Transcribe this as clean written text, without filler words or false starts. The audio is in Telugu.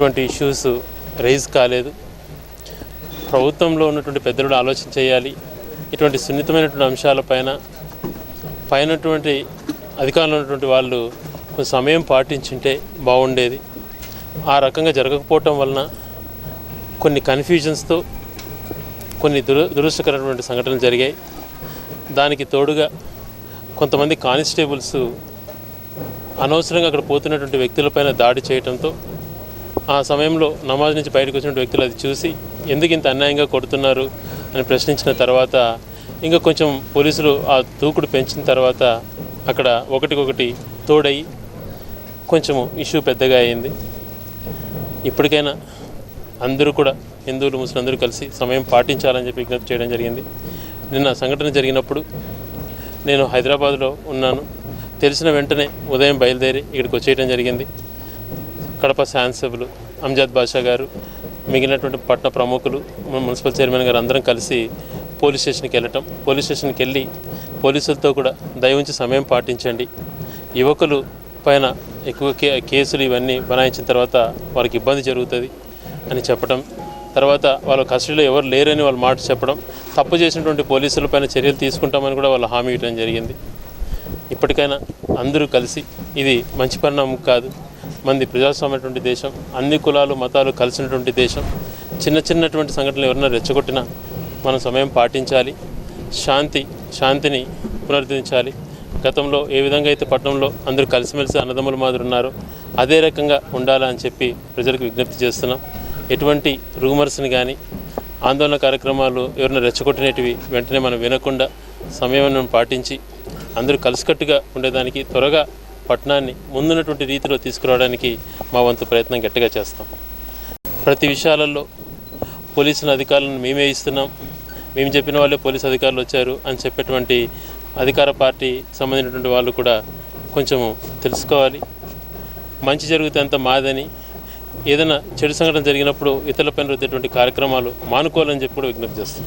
ఇటువంటి ఇష్యూస్ రైజ్ కాలేదు. ప్రభుత్వంలో ఉన్నటువంటి పెద్దలు ఆలోచన చేయాలి. ఇటువంటి సున్నితమైనటువంటి అంశాలపైన పైనటువంటి అధికారంలో ఉన్నటువంటి వాళ్ళు కొంచెం సమయం పాటించుంటే బాగుండేది. ఆ రకంగా జరగకపోవటం వలన కొన్ని కన్ఫ్యూజన్స్తో కొన్ని దురదృష్టకరమైనటువంటి సంఘటనలు జరిగాయి. దానికి తోడుగా కొంతమంది కానిస్టేబుల్స్ అనవసరంగా అక్కడ పోతున్నటువంటి వ్యక్తులపైన దాడి చేయడంతో ఆ సమయంలో నమాజ్ నుంచి బయటకు వచ్చిన వ్యక్తులు అది చూసి ఎందుకు ఇంత అన్యాయంగా కొడుతున్నారు అని ప్రశ్నించిన తర్వాత ఇంకా కొంచెం పోలీసులు ఆ దూకుడు పెంచిన తర్వాత అక్కడ ఒకటికొకటి తోడయి కొంచెము ఇష్యూ పెద్దగా అయింది. ఇప్పటికైనా అందరూ కూడా హిందువులు ముస్లింలు అందరూ కలిసి సమయం పాటించాలని చెప్పి విజ్ఞప్తి చేయడం జరిగింది. నిన్న సంఘటన జరిగినప్పుడు నేను హైదరాబాద్లో ఉన్నాను. తెలిసిన వెంటనే ఉదయం బయలుదేరి ఇక్కడికి వచ్చేయడం జరిగింది. కడప శాసనసభ్యులు అంజద్ బాషా గారు, మిగిలినటువంటి పట్టణ ప్రముఖులు, మున్సిపల్ చైర్మన్ గారు అందరం కలిసి పోలీస్ స్టేషన్కి వెళ్ళటం. పోలీస్ స్టేషన్కి వెళ్ళి పోలీసులతో కూడా దయవుంచి సమయం పాటించండి, యువకులు పైన ఎక్కువ కేసులు ఇవన్నీ బనాయించిన తర్వాత వాళ్ళకి ఇబ్బంది జరుగుతుంది అని చెప్పడం, తర్వాత వాళ్ళ కస్టడీలో ఎవరు లేరని వాళ్ళ మాట చెప్పడం, తప్పు చేసినటువంటి పోలీసులపైన చర్యలు తీసుకుంటామని కూడా వాళ్ళు హామీ ఇవ్వడం జరిగింది. ఇప్పటికైనా అందరూ కలిసి, ఇది మంచి పరిణామం కాదు. మంది ప్రజాస్వామ్యటువంటి దేశం, అన్ని కులాలు మతాలు కలిసినటువంటి దేశం. చిన్నటువంటి సంఘటనలు ఎవరైనా రెచ్చగొట్టినా మనం సమయం పాటించాలి, శాంతిని పునరుద్ధరించాలి. గతంలో ఏ విధంగా అయితే పట్టణంలో అందరూ కలిసిమెలిసి అన్నదమ్ముల మాదిరి ఉన్నారో అదే రకంగా ఉండాలని చెప్పి ప్రజలకు విజ్ఞప్తి చేస్తున్నాం. ఎటువంటి రూమర్స్ని కానీ ఆందోళన కార్యక్రమాలు ఎవరైనా రెచ్చగొట్టినటివి వెంటనే మనం వినకుండా సమయం పాటించి అందరూ కలిసికట్టుగా ఉండేదానికి, త్వరగా పట్టణాన్ని ముందున్నటువంటి రీతిలో తీసుకురావడానికి మా వంతు ప్రయత్నం గట్టిగా చేస్తాం. ప్రతి విషయాలలో పోలీసుల అధికారులను మేమే ఇస్తున్నాం, మేము చెప్పిన వాళ్ళే పోలీసు అధికారులు వచ్చారు అని చెప్పేటువంటి అధికార పార్టీ సంబంధించినటువంటి వాళ్ళు కూడా కొంచెము తెలుసుకోవాలి. మంచి జరిగితే అంత మాదని, ఏదైనా చెడు సంఘటన జరిగినప్పుడు ఇతరులపైన రుద్దేటువంటి కార్యక్రమాలు మానుకోవాలని చెప్పి కూడా విజ్ఞప్తి చేస్తాం.